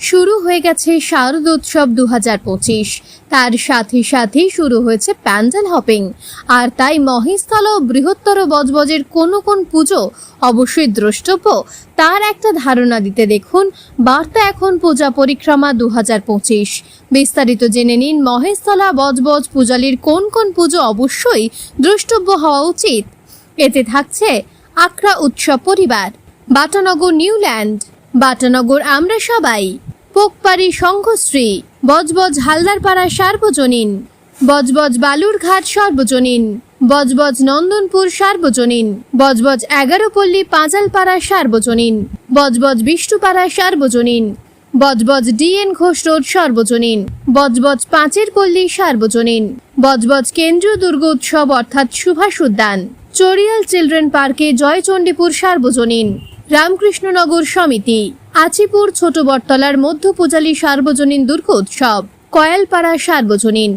শুরু হয়ে গেছে শারদোৎসব 2025। তার সাথে সাথে শুরু হয়েছে প্যান্ডেল হপিং। আর তাই মহেশতলা ও বৃহত্তর বজবজের কোন পুজো অবশ্যই দ্রষ্টব্য, তার একটা ধারণা দিতে দেখুন বার্তা এখন পূজা পরিক্রমা 2025। বিস্তারিত জেনে নিন মহেশতলা বজবজ পূজালির কোন পুজো অবশ্যই দ্রষ্টব্য হওয়া উচিত। এতে থাকছে আখড়া উৎসব পরিবার, বাটানগর নিউল্যান্ড, বাটানগর আমরা সবাই, পোকপাড়ি সংঘশ্রী, বজবজ হালদারপাড়া সার্বজনীন, বজবজ বালুরঘাট সার্বজনীন, বজবজ নন্দনপুর সার্বজনীন, বজবজ 11 পল্লী পাঁচালপাড়া সার্বজনীন, বজবজ বিষ্ণুপাড়া সার্বজনীন, বজবজ ডিএন ঘোষ রোড সার্বজনীন, বজবজ 5 পল্লী সার্বজনীন, বজবজ কেন্দ্রীয় দুর্গোৎসব অর্থাৎ সুভাষ উদ্যান, চড়িয়াল চিলড্রেন পার্কে জয়চণ্ডীপুর সার্বজনীন, রামকৃষ্ণনগর সমিতি, আচিপুর ছোট বটতলার মধ্য পূজালী সার্বজনীন দুর্গোৎসব, কয়ালপাড়া সার্বজনীন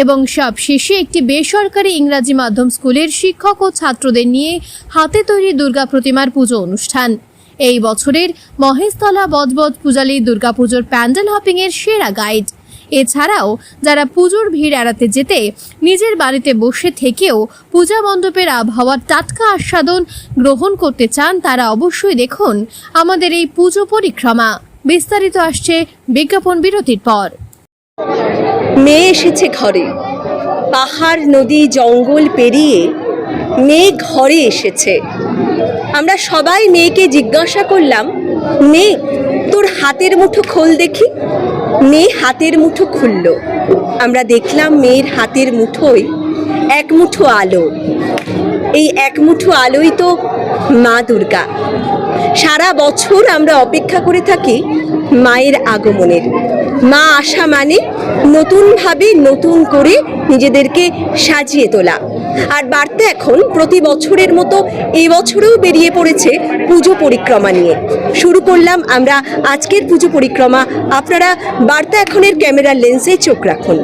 এবং সবশেষে একটি বেসরকারি ইংরাজি মাধ্যম স্কুলের শিক্ষক ও ছাত্রদের নিয়ে হাতে তৈরি দুর্গা প্রতিমার পুজো অনুষ্ঠান। এই বছরের মহেশতলা বজবজ পূজালী দুর্গাপুজোর প্যান্ডেল হপিং এর সেরা গাইড। এছাড়াও যারা পুজোর ভিড় এড়াতে যেতে নিজের বাড়িতে বসে থেকেও পূজা মণ্ডপের আবহাওয়ার টাটকা আস্বাদন গ্রহণ করতে চান, তারা অবশ্যই দেখুন আমাদের এই পুজো পরিক্রমা। বিস্তারিত আসছে বিজ্ঞাপন বিরতির পর। মেয়ে এসেছে ঘরে, পাহাড় নদী জঙ্গল পেরিয়ে মেয়ে ঘরে এসেছে। আমরা সবাই মেয়েকে জিজ্ঞাসা করলাম, মেয়ে তোর হাতের মুঠো খোল দেখি। মেয়ে হাতের মুঠো খুলল। আমরা দেখলাম মেয়ের হাতের মুঠোয় এক মুঠো আলো। এই এক মুঠো আলোই তো মা দুর্গা। সারা বছর আমরা অপেক্ষা করে থাকি মায়ের আগমনের। মা আসা মানে নতুনভাবে নতুন করে নিজেদেরকে সাজিয়ে তোলা। আর বার্তা এখন প্রতি বছরের মতো এই বছরেও বেরিয়ে পড়েছে পুজো পরিক্রমা নিয়ে। শুরু করলাম আমরা আজকের পুজো পরিক্রমা। আপনারা বার্তা এখনের ক্যামেরার লেন্সে চোখ রাখুন।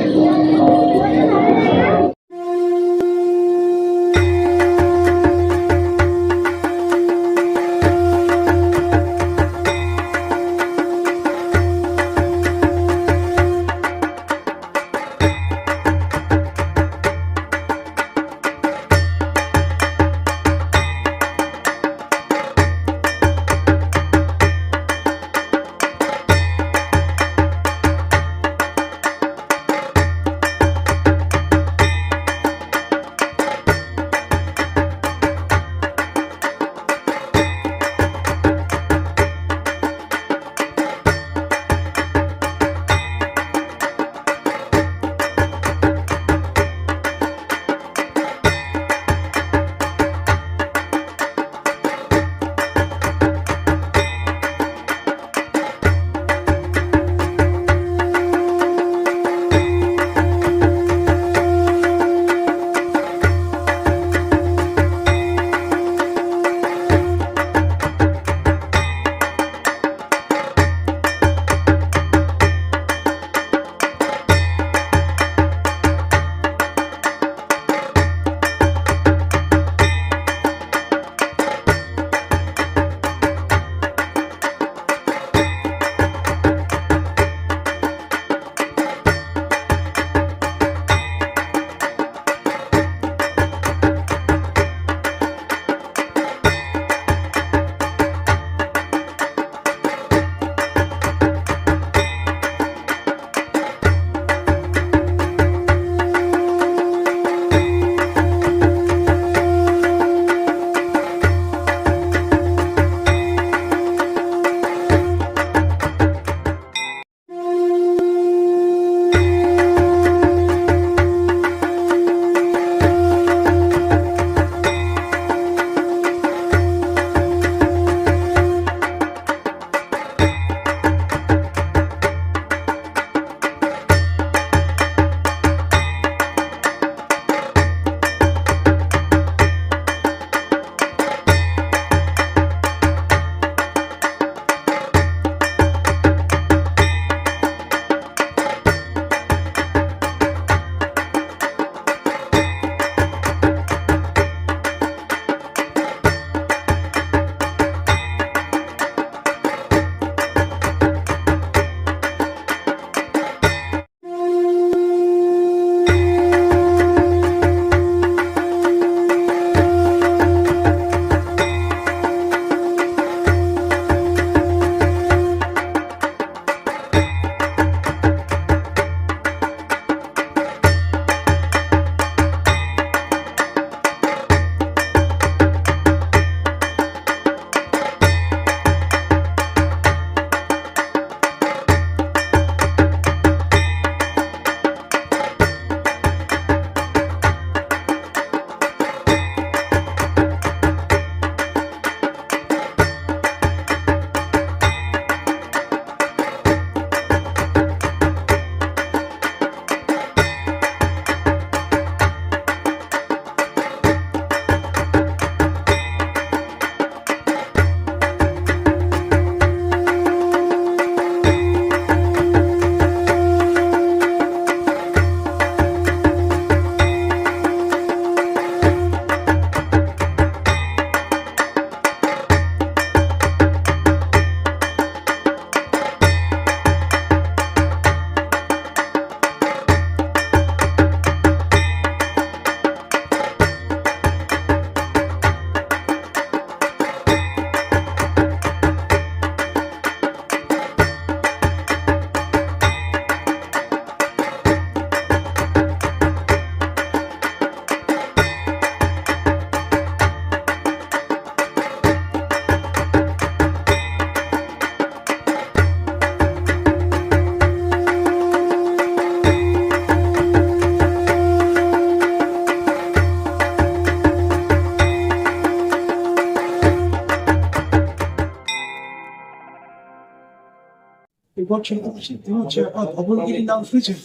এরপর সেটা সিদ্ধি হচ্ছে আপনার ধবলগিরির নাম শুনেছেন?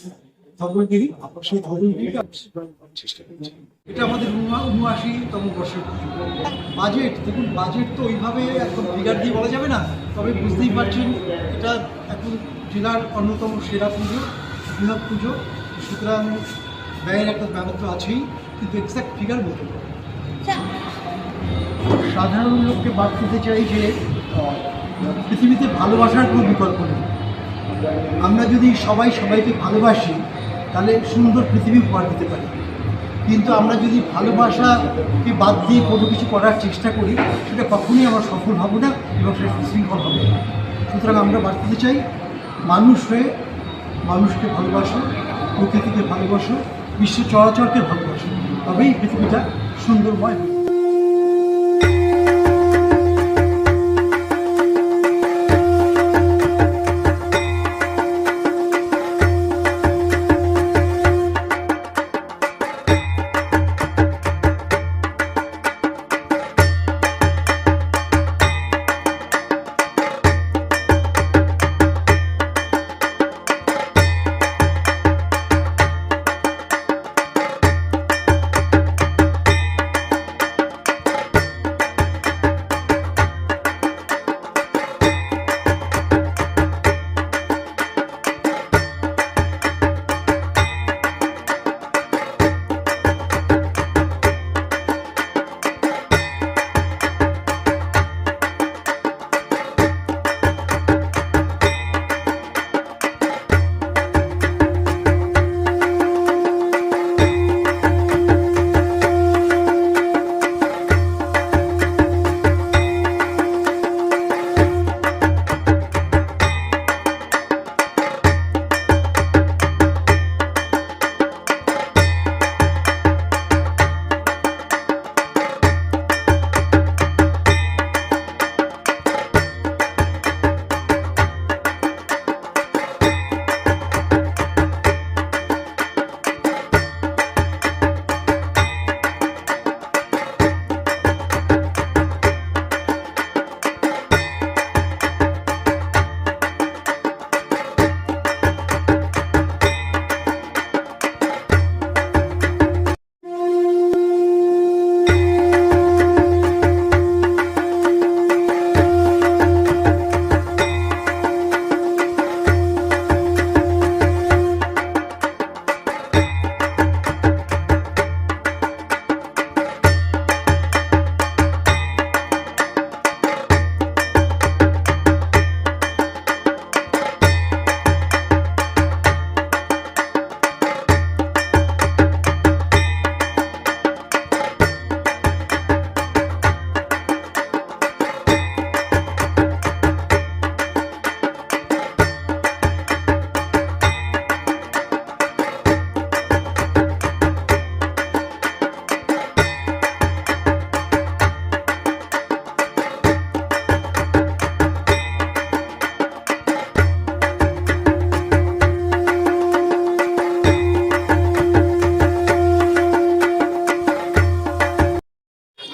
ধবলগিরি, আমরা সেই ধবলগিরিটা চেষ্টা করছি। এটা আমাদের ৭৯তম বর্ষের বাজেট। দেখুন, বাজেট তো ওইভাবে একদম ফিগার দিয়ে বলা যাবে না, তবে বুঝতেই পারছেন এটা এখন জেলার অন্যতম সেরা পুজো, বৃহৎ পুজো, সুতরাং ব্যয়ের একটা ব্যাপার তো আছেই, কিন্তু এক্সাক্ট ফিগার বলতে পারবো না। সাধারণ লোককে বার্তা দিতে চাই যে পৃথিবীতে ভালোবাসার কোনো বিকল্প নেই। আমরা যদি সবাই সবাইকে ভালোবাসি তাহলে সুন্দর পৃথিবী উপহার দিতে পারি, কিন্তু আমরা যদি ভালোবাসাকে বাদ দিয়ে কোনো কিছু করার চেষ্টা করি সেটা কখনোই আমরা সফল হব না এবং সেটা সুশৃঙ্খল হবে না। সুতরাং আমরা বার্তা দিতে চাই, মানুষ হয়ে মানুষকে ভালোবাসো, প্রকৃতিকে ভালোবাসো, বিশ্ব চরাচরকে ভালোবাসো, তবেই পৃথিবীটা সুন্দরময় হবে।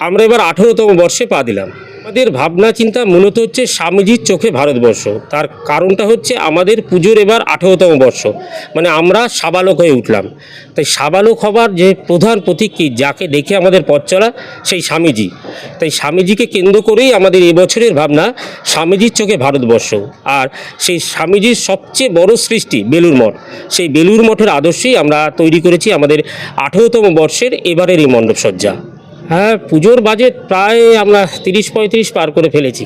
আমরা এবার 18তম বর্ষে পা দিলাম। আমাদের ভাবনা চিন্তা মূলত হচ্ছে স্বামীজির চোখে ভারতবর্ষ। তার কারণটা হচ্ছে আমাদের পুজোর এবার 18তম বর্ষ, মানে আমরা সাবালক হয়ে উঠলাম। তাই সাবালক হবার যে প্রধান প্রতীক কি, যাকে দেখে আমাদের পথ চলা, সেই স্বামীজি। তাই স্বামীজিকে কেন্দ্র করেই আমাদের এবছরের ভাবনা স্বামীজির চোখে ভারতবর্ষ। আর সেই স্বামীজির সবচেয়ে বড় সৃষ্টি বেলুড় মঠ, সেই বেলুড় মঠের আদর্শেই আমরা তৈরি করেছি আমাদের 18তম বর্ষের এবারের এই মণ্ডপসজ্জা। হ্যাঁ, পুজোর বাজেট প্রায় আমরা 30-35 পার করে ফেলেছি।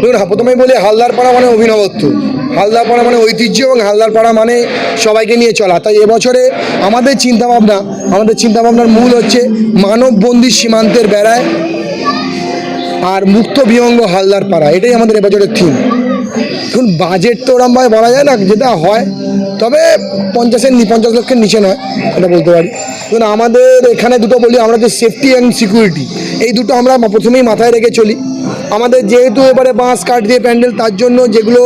দেখুন, প্রথমেই বলি হালদার পাড়া মানে অভিনবত্ব, হালদার পাড়া মানে ঐতিহ্য এবং হালদার পাড়া মানে সবাইকে নিয়ে চলা। তাই এবছরে আমাদের চিন্তাভাবনার মূল হচ্ছে মানববন্দি সীমান্তের বেড়ায় আর মুক্ত বিহঙ্গ হালদার পাড়া, এটাই আমাদের এবছরের থিম। এখন বাজেট তো ওরমভাবে বলা যায় না, যেটা হয় তবে 50 লক্ষের নিচে নয়, এটা বলতে পারি। কারণ আমাদের এখানে দুটো বলি, আমরা যে সেফটি অ্যান্ড সিকিউরিটি, এই দুটো আমরা প্রথমেই মাথায় রেখে চলি। আমাদের যেহেতু এবারে বাঁশ কাঠ দিয়ে প্যান্ডেল, তার জন্য যেগুলো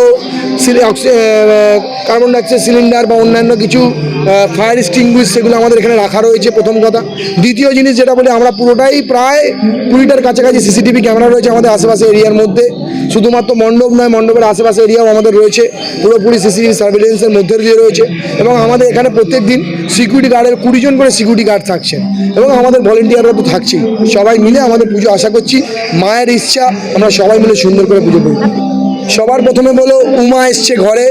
কার্বন ডাইঅক্সাইড সিলিন্ডার বা অন্যান্য কিছু ফায়ার এক্সটিংগুইশ, সেগুলো আমাদের এখানে রাখা রয়েছে, প্রথম কথা। দ্বিতীয় জিনিস যেটা বলি, আমরা পুরোটাই প্রায় 20টার কাছাকাছি সিসিটিভি ক্যামেরা রয়েছে আমাদের আশেপাশে এরিয়ার মধ্যে। শুধুমাত্র মণ্ডপ নয়, মণ্ডপের আশেপাশে এরিয়াও আমাদের রয়েছে, পুরোপুরি সিসিটিভি সার্ভিলেন্সের মধ্যে দিয়ে রয়েছে। এবং আমাদের এখানে প্রত্যেক দিন সিকিউরিটি গার্ডের 20 জন করে সিকিউরিটি গার্ড থাকছেন, এবং আমাদের ভলেন্টিয়াররা তো থাকছেই। সবাই মিলে আমাদের পুজো, আশা করছি মায়ের ইচ্ছা আমরা সবাই মিলে সুন্দর করে পুজো করি। সবার প্রথমে বলো, উমা এসছে ঘরে,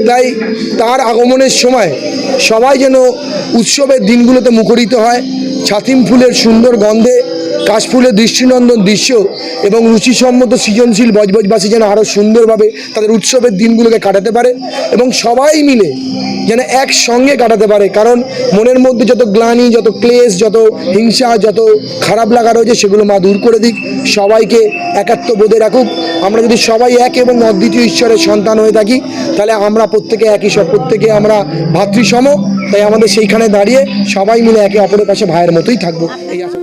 তাই তার আগমনের সময় সবাই যেন উৎসবের দিনগুলোতে মুখরিত হয়। ছাতিম ফুলের সুন্দর গন্ধে, কাশফুলের দৃষ্টিনন্দন দৃশ্য এবং রুচিসম্মত সৃজনশীল বজবজবাসী যেন আরও সুন্দরভাবে তাদের উৎসবের দিনগুলোকে কাটাতে পারে এবং সবাই মিলে যেন একসঙ্গে কাটাতে পারে। কারণ মনের মধ্যে যত গ্লানি, যত ক্লেশ, যত হিংসা, যত খারাপ লাগা রয়েছে, সেগুলো মা দূর করে দিক, সবাইকে একাত্ম বোধে রাখুক। আমরা যদি সবাই এক এবং অদ্বিতীয় ঈশ্বরের সন্তান হয়ে থাকি, তাহলে আমরা প্রত্যেকে একই সব, প্রত্যেকে আমরা ভাতৃসম। তাই আমাদের সেইখানে দাঁড়িয়ে সবাই মিলে একে অপরের কাছে ভাইয়ের মতোই থাকবো, এই আশা।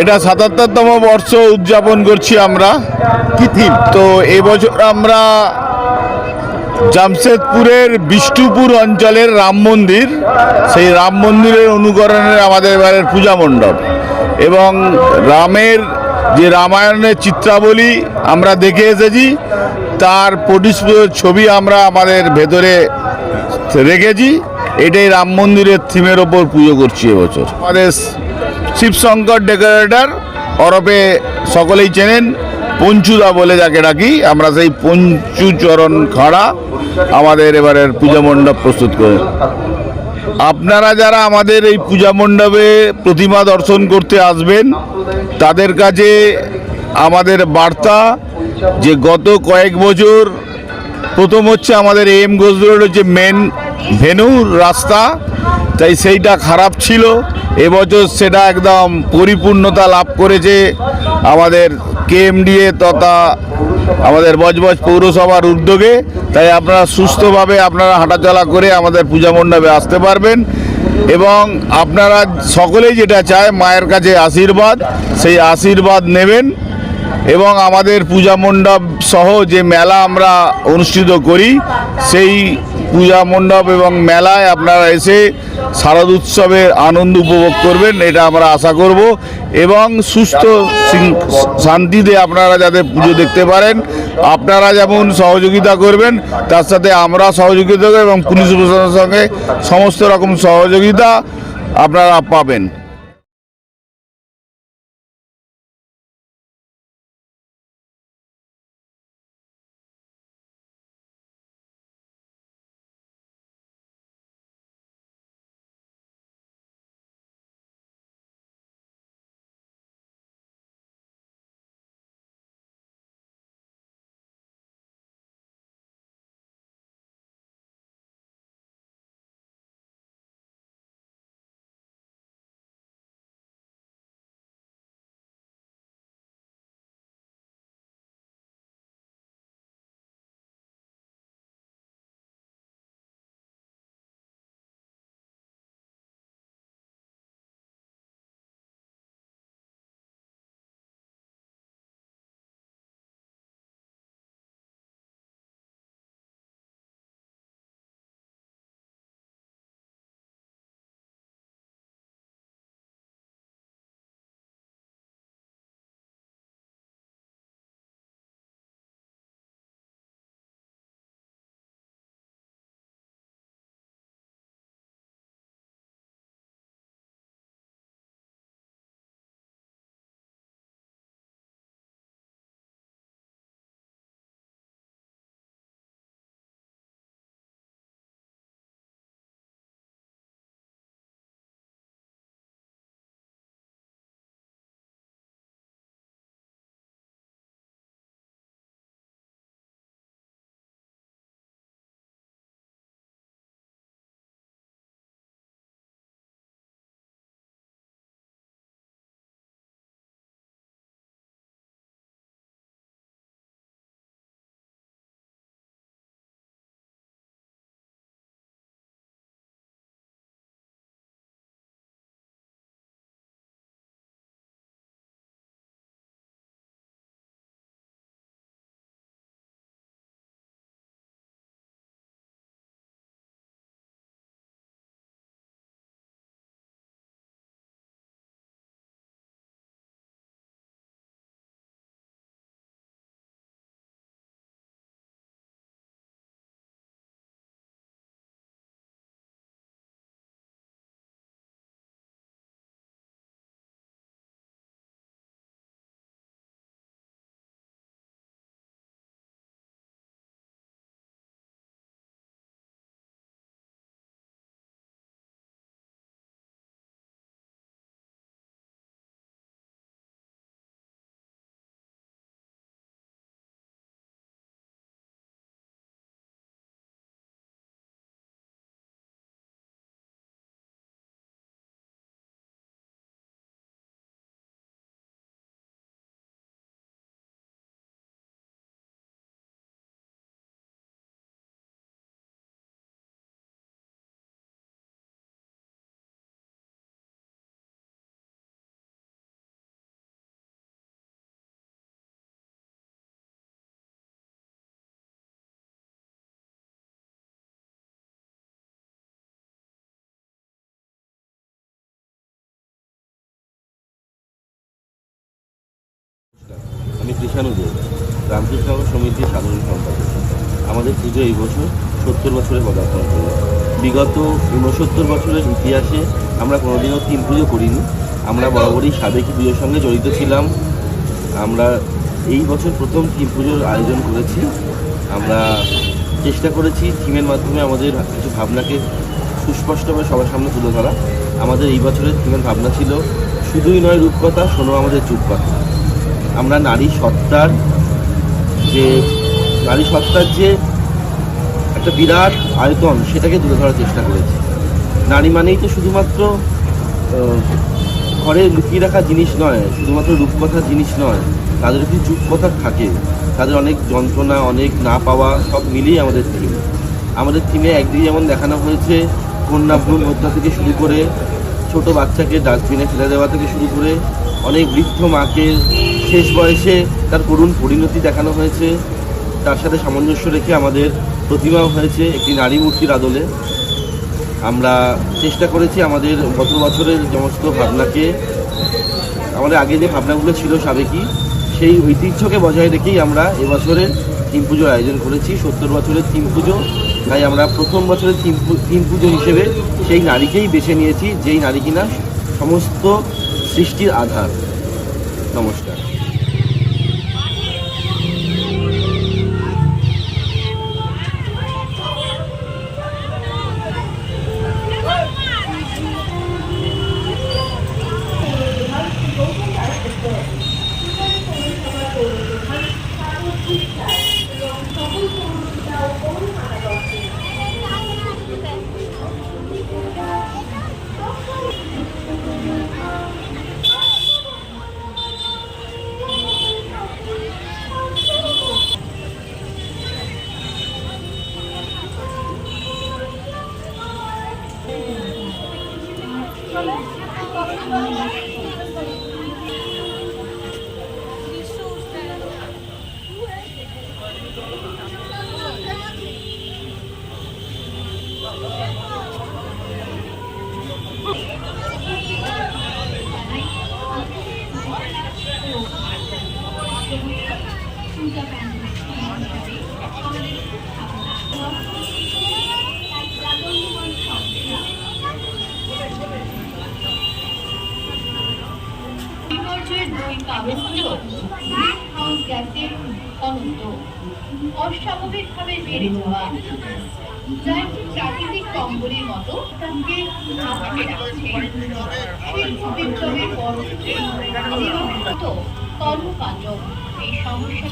এটা ৭৭তম বর্ষ উদযাপন করছি আমরা। কি থিম? তো এবছর আমরা জামশেদপুরের বিষ্ণুপুর অঞ্চলের রাম মন্দির, সেই রাম মন্দিরের অনুকরণে আমাদের এবারের পূজা মণ্ডপ এবং রামের যে রামায়ণের চিত্রাবলী আমরা দেখে এসেছি তার পরিস্ফুট ছবি আমরা আমাদের ভেতরে রেখেছি। এটাই রাম মন্দিরের থিমের ওপর পুজো করছি এবছর। আমাদের শিবশঙ্কর ডেকোরেটর ওরফে সকলেই চেনেন পঞ্চুদা বলে যাকে ডাকি আমরা, সেই পঞ্চুচরণ খাড়া আমাদের এবারের পূজা মণ্ডপ প্রস্তুত করে। আপনারা যারা আমাদের এই পূজা মণ্ডপে প্রতিমা দর্শন করতে আসবেন তাদের কাছে আমাদের বার্তা যে গত কয়েক বছর প্রথম হচ্ছে আমাদের এম ঘোষ রোড হচ্ছে মেন ভেনুর রাস্তা, তাই সেইটা খারাপ ছিল। এবছর সেটা একদম পরিপূর্ণতা লাভ করেছে আমাদের কেএমডিএ তথা আমাদের বজবজ পৌরসভার উদ্যোগে। তাই আপনারা সুস্থভাবে আপনারা হাঁটাচলা করে আমাদের পূজা মণ্ডপে আসতে পারবেন এবং আপনারা সকলেই যেটা চায় মায়ের কাছে আশীর্বাদ, সেই আশীর্বাদ নেবেন এবং আমাদের পূজা মণ্ডপ সহ যে মেলা আমরা অনুষ্ঠিত করি সেই পূজা মণ্ডপ এবং মেলায় আপনারা এসে শারদ উৎসবের আনন্দ উপভোগ করবেন, এটা আমরা আশা করব এবং সুস্থ শান্তিতে আপনারা যাতে পুজো দেখতে পারেন। আপনারা যেমন সহযোগিতা করবেন তার সাথে আমরা সহযোগিতা করব এবং পুলিশ প্রশাসনের সঙ্গে সমস্ত রকম সহযোগিতা আপনারা পাবেন। কৃষাণু দে, রামকৃষ্ণ সমিতির সাধারণ সম্পাদক। আমাদের পুজো এই বছর 70 বছরে পদার্পণ করল। বিগত 69 বছরের ইতিহাসে আমরা কোনোদিনও 3 পুজো করিনি। আমরা বরাবরই সাবেকি পুজোর সঙ্গে জড়িত ছিলাম। আমরা এই বছর প্রথম 3 পুজোর আয়োজন করেছি। আমরা চেষ্টা করেছি থিমের মাধ্যমে আমাদের কিছু ভাবনাকে সুস্পষ্টভাবে সবার সামনে তুলে ধরা। আমাদের এই বছরের থিমের ভাবনা ছিল শুধুই নয় রূপকথা, শোনো আমাদের চুপকথা। আমরা নারী সত্তার যে একটা বিরাট আয়তন, সেটাকে তুলে ধরার চেষ্টা করেছি। নারী মানেই তো শুধুমাত্র ঘরে লুকিয়ে রাখা জিনিস নয়, শুধুমাত্র রূপকথার জিনিস নয়, তাদের একটি চুপকথা থাকে, তাদের অনেক যন্ত্রণা, অনেক না পাওয়া, সব মিলিয়ে আমাদের থিম। আমাদের থিমে একদিকে যেমন দেখানো হয়েছে কন্যা ভ্রূণ হত্যা থেকে শুরু করে ছোট বাচ্চাকে ডাস্টবিনে ফেলে দেওয়া থেকে শুরু করে অনেক বৃদ্ধ মাকে শেষ বয়সে তার করুণ পরিণতি দেখানো হয়েছে। তার সাথে সামঞ্জস্য রেখে আমাদের প্রতিমাও হয়েছে একটি নারী মূর্তির আদলে। আমরা চেষ্টা করেছি আমাদের গত বছরের সমস্ত ভাবনাকে, আমাদের আগে যে ভাবনাগুলো ছিল সাবেকি, সেই ঐতিহ্যকে বজায় রেখেই আমরা এবছরের থিম পুজোর আয়োজন করেছি। 70 বছরের থিম পুজো, তাই আমরা প্রথম বছরের থিম পুজো হিসেবে সেই নারীকেই বেছে নিয়েছি, যেই নারী কিনা সমস্ত সৃষ্টির আধার। নমস্কার। বিপর্যয়ের দুই কারণ হল গ্রিন হাউস গ্যাসের অনন্ত অস্বাভাবিকভাবে বেড়ে যাওয়া, যা একটি প্রাকৃতিক কম্বলের মতো তাকে আটকে রাখছে। শিল্প বিপ্লবের পর থেকে নিরন্তর কর্মকাণ্ড এই সমস্যাকে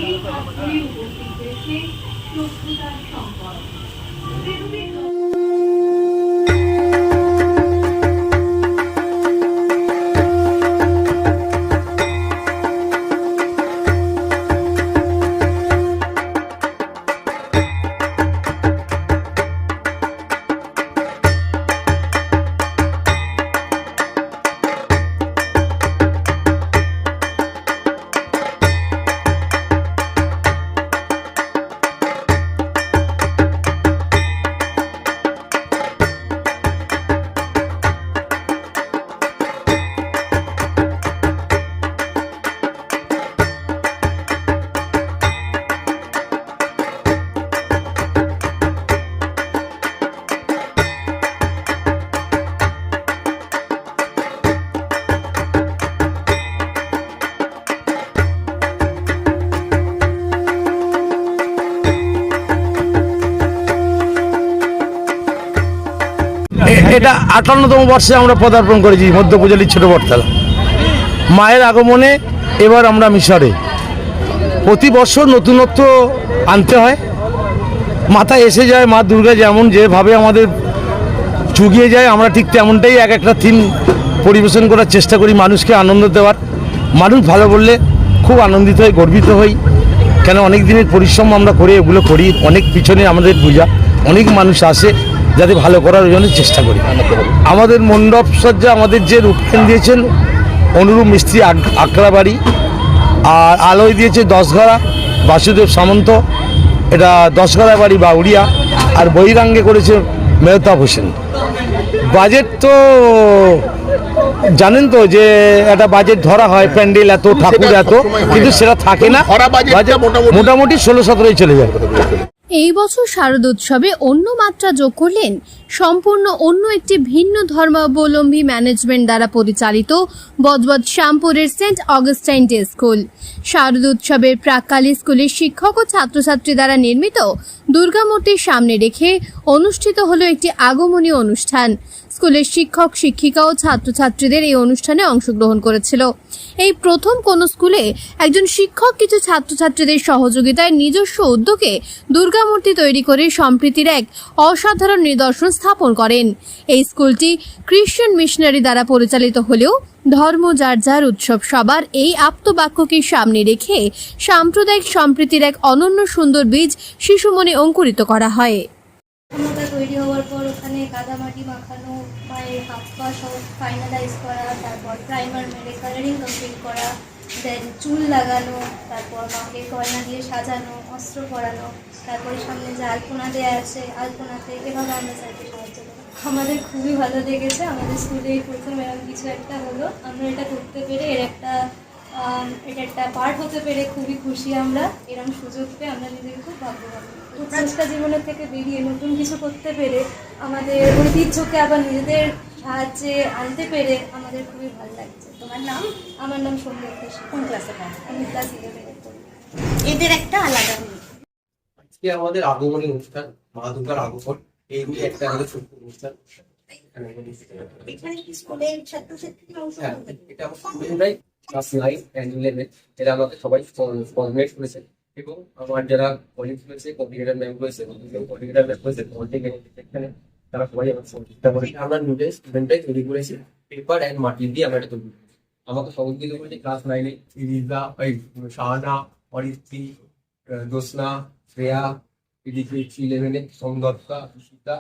এই ঘটনায় উপস্থিত হয়েছে সভ্যতার সম্পদ। এটা 58তম বর্ষে আমরা পদার্পণ করেছি মধ্যপূজালির ছোট বটতলা। মায়ের আগমনে এবার আমরা মিশরে প্রতি বছর নতুনত্ব আনতে হয়, মাথায় এসে যায় মা দুর্গা যেমন যেভাবে আমাদের চুগিয়ে যায়, আমরা ঠিক তেমনটাই এক একটা থিম পরিবেশন করার চেষ্টা করি, মানুষকে আনন্দ দেওয়ার। মানুষ ভালো বললে খুব আনন্দিত হই, গর্বিত হই, কেন অনেক দিনের পরিশ্রম আমরা করে এগুলো করি, অনেক পিছনে আমাদের পূজা, অনেক মানুষ আসে, যাতে ভালো করার জন্য চেষ্টা করি। আমাদের মণ্ডপ সজ্জা আমাদের যে রূপদান দিয়েছেন অনুরূপ মিস্ত্রি আকড়াবাড়ি, আর আলোয় দিয়েছে 10 ঘরা বাসুদেব সামন্ত, এটা 10 ঘরা বাড়ি বাউরিয়া, আর বহিরাঙ্গে করেছে মেহতাব হোসেন। বাজেট তো জানেন তো যে একটা বাজেট ধরা হয়, প্যান্ডেল এত, ঠাকুর এত, কিন্তু সেটা থাকে না। বাজেট মোটামুটি 16-17 চলে যায়। এই বছর শারদোৎসবে অন্য মাত্রা যোগ করলেন সম্পূর্ণ অন্য একটি ভিন্ন ধর্মাবলম্বী ম্যানেজমেন্ট দ্বারা পরিচালিত বজবজ শ্যামপুরের সেন্ট অগাস্টাইন ডে স্কুল। শারদোৎসবের প্রাক্কালে স্কুলের শিক্ষক ও ছাত্রছাত্রী দ্বারা নির্মিত দুর্গামূর্তির সামনে রেখে অনুষ্ঠিত হলো একটি আগমনী অনুষ্ঠান। স্কুলের শিক্ষক, শিক্ষিকা ও ছাত্রছাত্রীদের এই অনুষ্ঠানে অংশগ্রহণ করেছিল। এই প্রথম কোন স্কুলে একজন শিক্ষক কিছু ছাত্রছাত্রীদের সহযোগিতায় নিজস্ব উদ্যোগে দুর্গামূর্তি তৈরি করে সম্প্রীতির এক অসাধারণ নিদর্শন স্থাপন করেন। এই স্কুলটি খ্রিস্টান মিশনারি দ্বারা পরিচালিত হলেও ধর্ম যার যার, উৎসব সবার, এই আপ্তবাক্যকে সামনে রেখে সাম্প্রদায়িক সম্প্রীতির এক অনন্য সুন্দর বীজ শিশু মনে অঙ্কুরিত করা হয়। ক্ষমতা তৈরি হওয়ার পর ওখানে কাদামাটি মাখানো, মায়ের হাত পা সব ফাইনালাইজ করা, তারপর প্রাইমার মেরে কালারিং কমপ্লিট করা, দেন চুল লাগানো, তারপর মাকে গয়না দিয়ে সাজানো, অস্ত্র পরানো, তারপরে সামনে যে আলপনা দেওয়া আছে আলপনাতে, এভাবে আমরা স্যারকে সাহায্য করি। আমাদের খুবই ভালো লেগেছে। আমাদের স্কুলে প্রথম এরকম কিছু একটা হলো, আমরা এটা করতে পেরে এটা একটা পার্ট হতে পেরে খুবই খুশি। আমরা এরকম সুযোগ পেয়ে আমরা নিজেকে খুব ভাগ্যবান। উচ্চশিক্ষা জীবনের থেকে বেরিয়ে নতুন কিছু করতে পেরে, আমাদের ঐতিহ্যকে আবার নিজেদের সাহায্যে আনতে পেরে আমাদের খুবই ভালো লাগছে। তোমার নাম? আমার নাম সৌম্য ঘোষ। কোন ক্লাসে পড়ো? আমি ক্লাস 11-এ পড়ি। এদের একটা আলাদা আজকে আমাদের আগমনী অনুষ্ঠান, মা দুর্গার আগমন, এই নিয়ে একটা আমাদের ছোট্ট অনুষ্ঠান। এটা আমার ক্লাস 9 and 11 এরা আমাকে সবাই কোঅর্ডিনেট করেছে, এবং আমার যারা কলিগ রয়েছে, কোঅর্ডিনেটর ম্যাম রয়েছে, এখানে তারা সবাই আমার সহযোগিতা করেছে। আমরা নিজে স্টুডেন্টটাই তৈরি করেছি, পেপার অ্যান্ড মাটি দিয়ে আমরা এটা তৈরি করেছি। আমাকে সহযোগিতা করেছে ক্লাস 9-এ রিজা, শাহানা, অরিত্রী, জোসনা, শ্রেয়া, এদিকে 11-এ সংদত্তা, সুশিতা,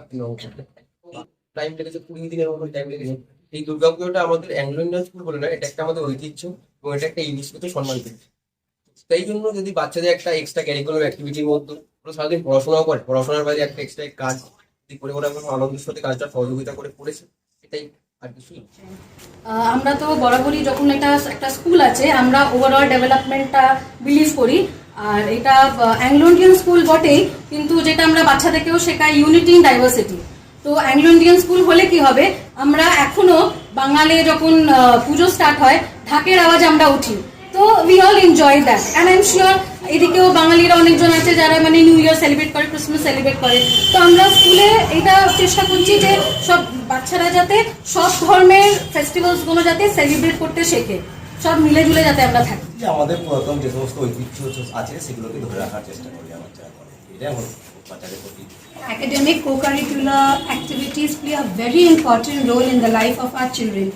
টাইম লেগেছে 20 দিনের মতো টাইম লেগেছে। এই দুর্গাপুজোটা আমাদের অ্যাংলো ইন্ডিয়ান স্কুল বলে না, এটা একটা আমাদের ঐতিহ্য এবং এটা একটা ইউনেস্কোতে সম্মান পেয়েছে। তাই জন্য যদি বাচ্চাদের একটা এক্সট্রা ক্যারিকুলাম অ্যাক্টিভিটির মধ্যে ওরা সারাদিন পড়াশোনাও করে, পড়াশোনার বাইরে একটা এক্সট্রা কাজ করে ওরা আনন্দের সাথে কাজটা সহযোগিতা করে করেছে, এটাই আর কিছু। আমরা তো বরাবরই যখন একটা স্কুল আছে, আমরা ওভারঅল ডেভেলপমেন্টটা বিলিভ করি। আর এটা অ্যাংলো ইন্ডিয়ান স্কুল বটেই, কিন্তু যেটা আমরা বাচ্চাদেরকেও শেখাই ইউনিটি ইন ডাইভার্সিটি। তো অ্যাংলো ইন্ডিয়ান স্কুল হলে কি হবে, আমরা এখনো বাঙালি যখন পুজো স্টার্ট হয় ঢাকের আওয়াজ আমরা উঠি, তো we all enjoy that. And I am sure এদিকেও বাঙালিরা অনেকজন আছে যারা মানে নিউ ইয়ার সেলিব্রেট করে, ক্রিসমাস সেলিব্রেট করে। তো আমরা স্কুলে এটা চেষ্টা করছি যে সব বাচ্চারা যাতে সব ধর্মের ফেস্টিভ্যালসগুলো যাতে সেলিব্রেট করতে শেখে, সব মিলে জুলে যাতে আমরা থাকি। আমাদের পুরাতন যে সমস্ত ঐতিহ্য আছে সেগুলোকে ধরে রাখার চেষ্টা করি আমার যারা করে, এটাই আমার বাচ্চাদের প্রতি। Academic co-curricular activities play a very important role in the life of our children,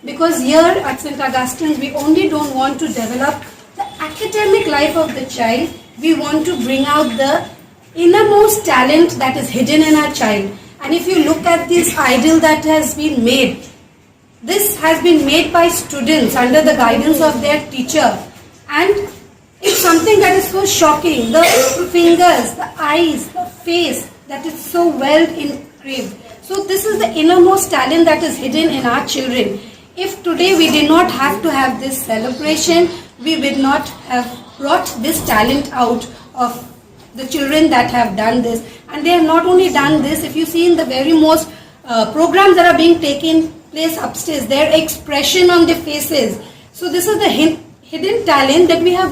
because here at St. Augustine's we only don't want to develop the academic life of the child, we want to bring out the innermost talent that is hidden in our child. And if you look at this idol that has been made, this has been made by students under the guidance of their teacher, and it's something that is so shocking. The fingers, the eyes, the face, that is so well engraved. So this is the innermost talent that is hidden in our children. If today we did not have to have this celebration, we would not have brought this talent out of the children that have done this. And they have not only done this, if you see in the very most programs that are being taken place upstairs, their expression on their faces. So this is the hidden talent that we have.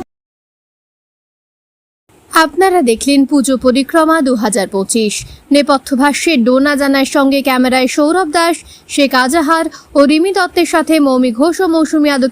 আপনারা দেখলেন পুজো পরিক্রমা 2025। নেপথ্য ভাষ্যে ডোনা জানার সঙ্গে ক্যামেরায় সৌরভ দাস, শেখ আজাহার ও রিমি দত্তের সাথে মৌমি ঘোষ ও মৌসুমী আদকের